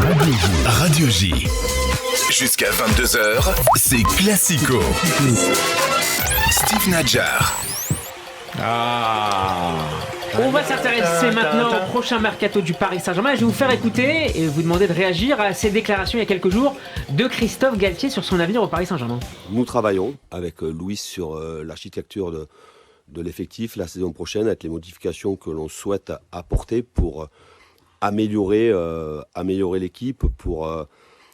Radio J. Jusqu'à 22h, c'est Classico. Steve Nadjar. On va s'intéresser maintenant au prochain mercato du Paris Saint-Germain. Je vais vous faire écouter et vous demander de réagir à ces déclarations il y a quelques jours de Christophe Galtier sur son avenir au Paris Saint-Germain. Nous travaillons avec Louis sur l'architecture de l'effectif la saison prochaine, avec les modifications que l'on souhaite apporter pour améliorer l'équipe, pour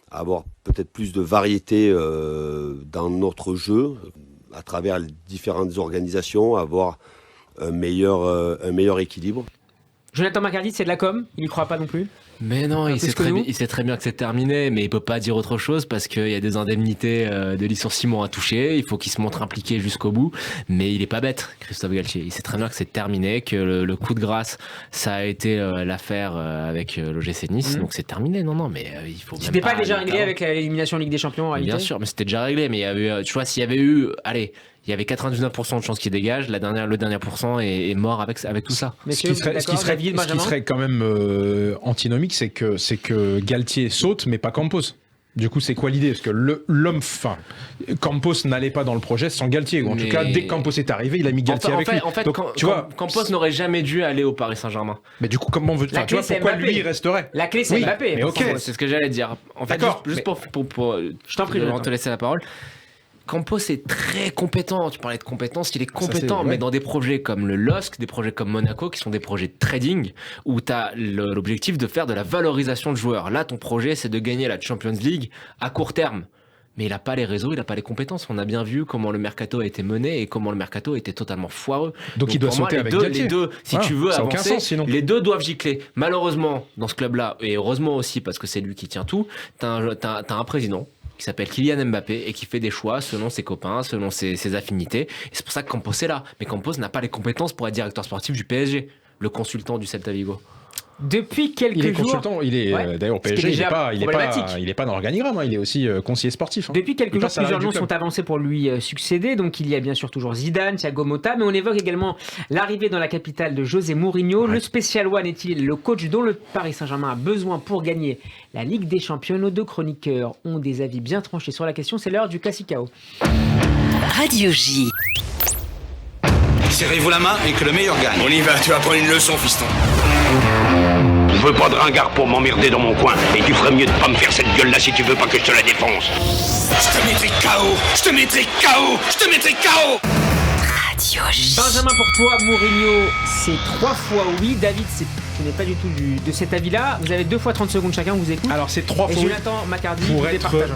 avoir peut-être plus de variété dans notre jeu, à travers les différentes organisations, avoir un meilleur équilibre. Jonathan McCarty, c'est de la com, il n'y croit pas non plus. Mais non, il sait très bien que c'est terminé, mais il peut pas dire autre chose parce qu'il y a des indemnités de licenciement à toucher, il faut qu'il se montre impliqué jusqu'au bout, mais il est pas bête, Christophe Galtier. Il sait très bien que c'est terminé, que le coup de grâce, ça a été l'affaire avec l'OGC Nice, donc c'est terminé. Non, mais il faut C'était pas déjà réglé avec l'élimination en Ligue des Champions en réalité. Bien sûr, mais c'était déjà réglé, mais il y avait, tu vois, s'il y avait eu, il y avait 99% de chances qu'il dégage, le dernier pourcent est mort avec tout ça. Mais ce qui serait quand même antinomique, c'est que Galtier saute, mais pas Campos. Du coup, c'est quoi l'idée ? Parce que Campos n'allait pas dans le projet sans Galtier. Ou en tout cas, dès que Campos est arrivé, il a mis Galtier avec lui. En fait, Campos n'aurait jamais dû aller au Paris Saint-Germain. Mais du coup, comment tu vois pourquoi lui il resterait ? La clé, c'est Mbappé. Mais ok, c'est ce que j'allais dire. En fait, juste pour je t'en prie, je vais te laisser la parole. Campos est très compétent, tu parlais de compétence, il est compétent, mais dans des projets comme le LOSC, des projets comme Monaco, qui sont des projets de trading, où tu as l'objectif de faire de la valorisation de joueurs. Là, ton projet, c'est de gagner la Champions League à court terme. Mais il n'a pas les réseaux, il n'a pas les compétences. On a bien vu comment le mercato a été mené et comment le mercato a été totalement foireux. Donc il doit sauter avec Galtier. Les deux, si tu veux avancer, les deux doivent gicler. Malheureusement, dans ce club-là, et heureusement aussi parce que c'est lui qui tient tout, t'as un président qui s'appelle Kylian Mbappé et qui fait des choix selon ses copains, selon ses affinités. Et c'est pour ça que Campos est là. Mais Campos n'a pas les compétences pour être directeur sportif du PSG, le consultant du Celta Vigo. Depuis quelques jours... Il est consultant, d'ailleurs au PSG, il est pas dans l'organigramme, il est aussi conseiller sportif. Depuis quelques jours, plusieurs noms sont avancés pour lui succéder. Donc il y a bien sûr toujours Zidane, Thiago Motta, mais on évoque également l'arrivée dans la capitale de José Mourinho. Le Special One est-il le coach dont le Paris Saint-Germain a besoin pour gagner la Ligue des Champions? Nos deux chroniqueurs ont des avis bien tranchés sur la question. C'est l'heure du Classicao. Radio J. Serrez-vous la main et que le meilleur gagne. On y va, tu vas prendre une leçon, fiston. Je veux pas de ringard pour m'emmerder dans mon coin. Et tu ferais mieux de pas me faire cette gueule-là si tu veux pas que je te la défonce. Je te mettrai KO. Je te mettrai KO. Je te mettrai KO. Radio J. Benjamin, pour toi, Mourinho, c'est 3 fois oui. David, ce n'est pas du tout de cet avis-là. Vous avez 2 fois 30 secondes chacun, on vous écoute. Alors c'est 3 fois. Et Jonathan McCarty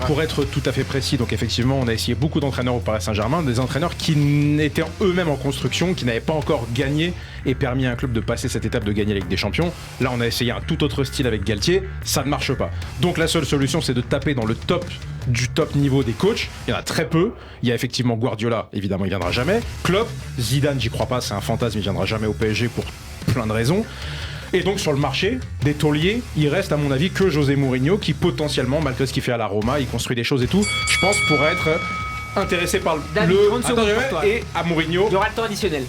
pour être tout à fait précis, donc effectivement, on a essayé beaucoup d'entraîneurs au Paris Saint-Germain, des entraîneurs qui étaient eux-mêmes en construction, qui n'avaient pas encore gagné et permis à un club de passer cette étape de gagner la Ligue des Champions. Là, on a essayé un tout autre style avec Galtier, ça ne marche pas. Donc la seule solution, c'est de taper dans le top du top niveau des coachs. Il y en a très peu. Il y a effectivement Guardiola, évidemment, il viendra jamais. Klopp, Zidane, j'y crois pas, c'est un fantasme, il viendra jamais au PSG pour plein de raisons. Et donc sur le marché des tauliers, il reste à mon avis que José Mourinho qui potentiellement, malgré ce qu'il fait à la Roma, il construit des choses et tout, je pense pourrait être intéressé par David, 30 secondes pour toi. Et à Mourinho. Il y aura le temps additionnel.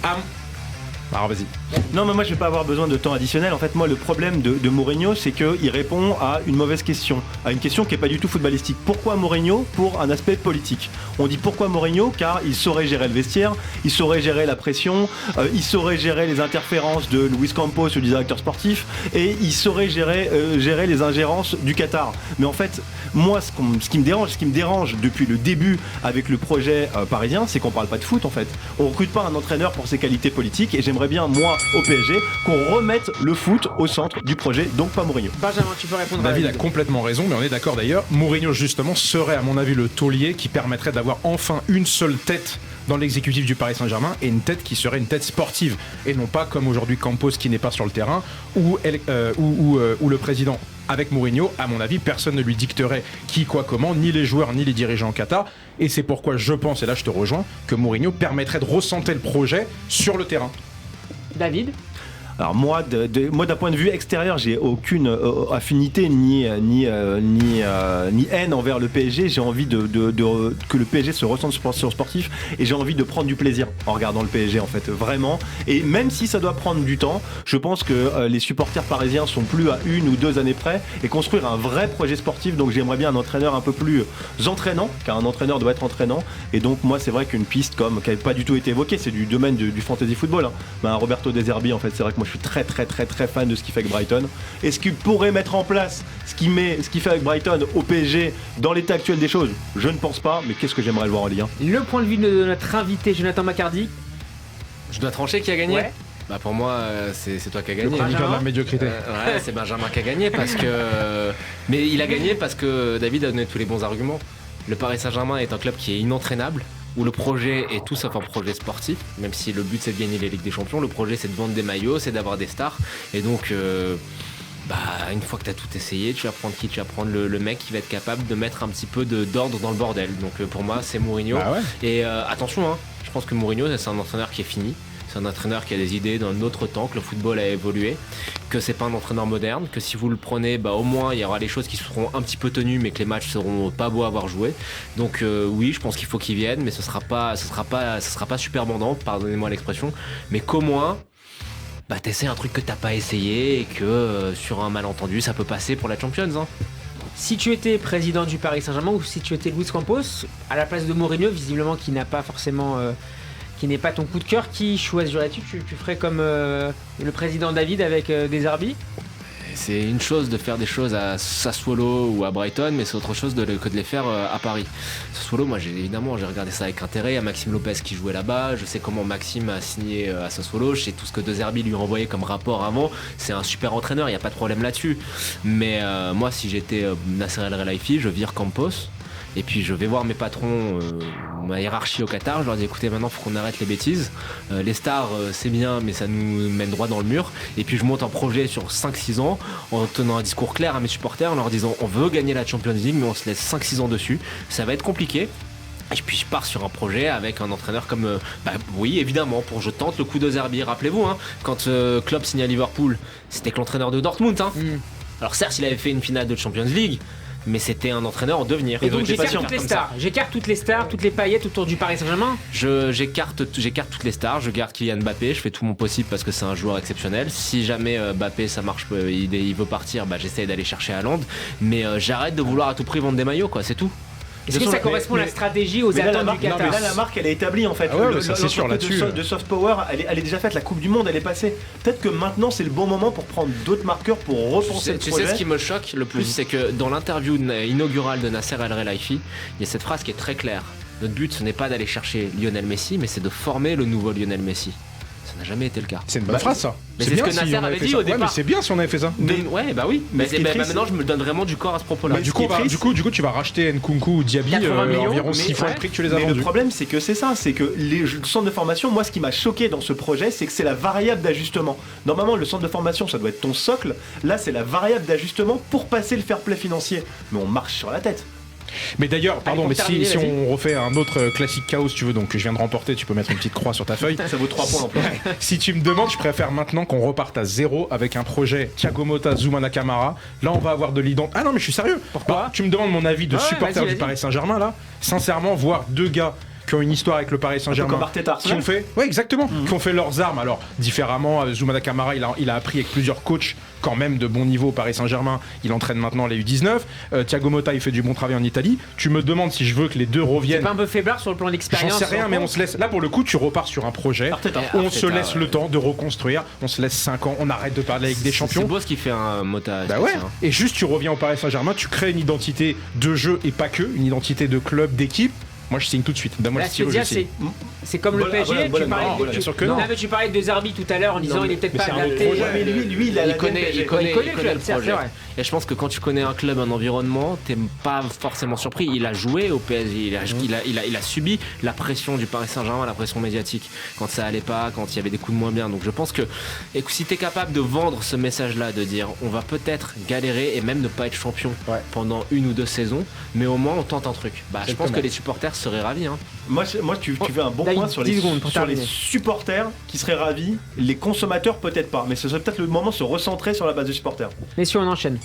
Alors vas-y. Non, mais moi je vais pas avoir besoin de temps additionnel. En fait, moi le problème de Mourinho, c'est qu'il répond à une mauvaise question, à une question qui est pas du tout footballistique. Pourquoi Mourinho? Pour un aspect politique. On dit pourquoi Mourinho? Car il saurait gérer le vestiaire, il saurait gérer la pression, il saurait gérer les interférences de Luis Campos, le directeur sportif, et il saurait gérer les ingérences du Qatar. Mais en fait, moi ce qui me dérange depuis le début avec le projet parisien, c'est qu'on parle pas de foot en fait. On recrute pas un entraîneur pour ses qualités politiques, et j'aimerais bien, moi, au PSG, qu'on remette le foot au centre du projet, donc pas Mourinho. Benjamin, tu peux répondre. David a complètement raison, mais on est d'accord d'ailleurs. Mourinho, justement, serait à mon avis le taulier qui permettrait d'avoir enfin une seule tête dans l'exécutif du Paris Saint-Germain, et une tête qui serait une tête sportive, et non pas comme aujourd'hui Campos qui n'est pas sur le terrain, ou le président. Avec Mourinho, à mon avis, personne ne lui dicterait qui, quoi, comment, ni les joueurs, ni les dirigeants en Qatar. Et c'est pourquoi je pense, et là je te rejoins, que Mourinho permettrait de recentrer le projet sur le terrain. David? Alors moi, d'un point de vue extérieur, j'ai aucune affinité ni haine envers le PSG. J'ai envie que le PSG se ressente sur le sportif et j'ai envie de prendre du plaisir en regardant le PSG en fait, vraiment. Et même si ça doit prendre du temps, je pense que les supporters parisiens sont plus à 1 ou 2 années près et construire un vrai projet sportif. Donc j'aimerais bien un entraîneur un peu plus entraînant, car un entraîneur doit être entraînant. Et donc moi c'est vrai qu'une piste qui n'avait pas du tout été évoquée, c'est du domaine du fantasy football, hein. Roberto De Zerbi en fait, c'est vrai que moi je suis très très très très fan de ce qu'il fait avec Brighton. Est-ce qu'il pourrait mettre en place ce qu'il fait avec Brighton au PSG dans l'état actuel des choses? Je ne pense pas, mais qu'est-ce que j'aimerais le voir en Ligue 1. Le point de vue de notre invité Jonathan Macardy. Je dois trancher qui a gagné? Ouais. Bah pour moi, c'est toi qui as gagné. Le de la médiocrité. Ouais, c'est Benjamin qui a gagné parce que. Mais il a gagné parce que David a donné tous les bons arguments. Le Paris Saint-Germain est un club qui est inentraînable, où le projet est tout sauf un projet sportif, même si le but c'est de gagner les Ligues des Champions. Le projet c'est de vendre des maillots, c'est d'avoir des stars. Et donc, une fois que tu as tout essayé, tu vas prendre qui? Tu vas prendre le mec qui va être capable de mettre un petit peu d'ordre dans le bordel. Donc pour moi, c'est Mourinho. Bah ouais. Et attention, hein, je pense que Mourinho, c'est un entraîneur qui est fini. C'est un entraîneur qui a des idées d'un autre temps, que le football a évolué, que c'est pas un entraîneur moderne, que si vous le prenez, au moins il y aura les choses qui seront un petit peu tenues, mais que les matchs seront pas beaux à avoir joué. Donc oui, je pense qu'il faut qu'il vienne, mais ce sera pas super bandant, pardonnez-moi l'expression, mais qu'au moins t'essaies un truc que t'as pas essayé et que sur un malentendu ça peut passer pour la Champions. Hein. Si tu étais président du Paris Saint-Germain ou si tu étais Luis Campos, à la place de Mourinho, visiblement qui n'a pas forcément... qui n'est pas ton coup de cœur, qui choisirais-tu? Tu ferais comme le président David avec des Zerbi? C'est une chose de faire des choses à Sassuolo ou à Brighton, mais c'est autre chose que de les faire à Paris. Sassuolo, moi j'ai regardé ça avec intérêt. Il y a Maxime Lopez qui jouait là-bas. Je sais comment Maxime a signé à Sassuolo. Je sais tout ce que De Zerbi lui renvoyait comme rapport avant. C'est un super entraîneur, il n'y a pas de problème là-dessus. Mais moi, si j'étais Nasser El Khelaifi, je vire Campos. Et puis je vais voir mes patrons, ma hiérarchie au Qatar, je leur dis écoutez maintenant il faut qu'on arrête les bêtises, les stars c'est bien mais ça nous mène droit dans le mur, et puis je monte un projet sur 5-6 ans en tenant un discours clair à mes supporters en leur disant on veut gagner la Champions League mais on se laisse 5-6 ans dessus, ça va être compliqué. Et puis je pars sur un projet avec un entraîneur comme... oui, évidemment, je tente le coup de Zerbi. Rappelez-vous, hein, quand Klopp signait à Liverpool, c'était que l'entraîneur de Dortmund. Hein. Alors certes, il avait fait une finale de Champions League, mais c'était un entraîneur en devenir. Et donc j'écarte toutes les stars. J'écarte toutes les stars, toutes les paillettes autour du Paris Saint-Germain. J'écarte toutes les stars. Je garde Kylian Mbappé. Je fais tout mon possible parce que c'est un joueur exceptionnel. Si jamais Mbappé ça marche, il veut partir, j'essaie d'aller chercher Haaland. Mais j'arrête de vouloir à tout prix vendre des maillots, quoi. C'est tout. Est-ce que ça correspond à la stratégie aux attentes du Qatar? Là, la marque, elle est établie en fait. C'est sûr là-dessus. De soft power, elle est déjà faite. La Coupe du Monde, elle est passée. Peut-être que maintenant, c'est le bon moment pour prendre d'autres marqueurs pour repenser le projet. Tu sais ce qui me choque le plus, c'est que dans l'interview inaugurale de Nasser El Khelaifi, il y a cette phrase qui est très claire. Notre but, ce n'est pas d'aller chercher Lionel Messi, mais c'est de former le nouveau Lionel Messi. Ça n'a jamais été le cas. C'est une bonne phrase ça. Mais c'est ce que Nasser avait dit au départ. Ouais, mais c'est bien si on avait fait ça. Oui. Mais maintenant je me donne vraiment du corps à ce propos-là. Du coup, tu vas racheter Nkunku ou Diaby environ 6 fois le prix que tu les as vendus. Le problème c'est que c'est ça, c'est que les centres de formation, moi ce qui m'a choqué dans ce projet, c'est que c'est la variable d'ajustement. Normalement le centre de formation ça doit être ton socle, là c'est la variable d'ajustement pour passer le fair play financier. Mais on marche sur la tête. Mais d'ailleurs, si on refait un autre classique chaos, si tu veux, donc que je viens de remporter, tu peux mettre une petite croix sur ta feuille. Ça vaut 3 points en plus. Si tu me demandes, je préfère maintenant qu'on reparte à 0 avec un projet Thiago Motta, Zoumana Camara. Là, on va avoir de l'identité. Ah non, mais je suis sérieux. Pourquoi? Tu me demandes mon avis de supporter du Paris Saint-Germain, là. Sincèrement, voir deux gars qui ont une histoire avec le Paris Saint-Germain, qui ont fait, qui ont fait leurs armes, alors différemment. Zoumana Camara, il a appris avec plusieurs coachs quand même de bon niveau au Paris Saint-Germain, il entraîne maintenant les U19. Thiago Motta, il fait du bon travail en Italie. Tu me demandes si je veux que les deux reviennent. C'est pas un peu faiblard sur le plan d'expérience? J'en sais rien, mais on se laisse. Là, pour le coup, tu repars sur un projet. On se laisse le temps de reconstruire. On se laisse 5 ans. On arrête de parler avec des champions. C'est beau ce qu'il fait un Motta. Bah ouais. Et juste, tu reviens au Paris Saint-Germain, tu crées une identité de jeu et pas que, une identité de club, d'équipe. Moi je signe tout de suite. Donne-moi le stylo, je signe. C'est comme le PSG. Tu parlais de Zerbi tout à l'heure en disant il est peut-être pas adapté. Mais lui, il connaît le projet. Et je pense que quand tu connais un club, un environnement, t'es pas forcément surpris. Il a joué au PSG, il a subi la pression du Paris Saint-Germain, la pression médiatique, quand ça allait pas, quand il y avait des coups de moins bien. Donc je pense que si t'es capable de vendre ce message-là, de dire on va peut-être galérer et même ne pas être champion pendant 1 ou 2 saisons, mais au moins on tente un truc. Je pense que les supporters seraient ravis. Hein. Moi, tu fais un bon David, point sur 10 les secondes pour terminer. supporters qui seraient ravis, les consommateurs peut-être pas, mais ce serait peut-être le moment de se recentrer sur la base des supporters. Messieurs, on enchaîne.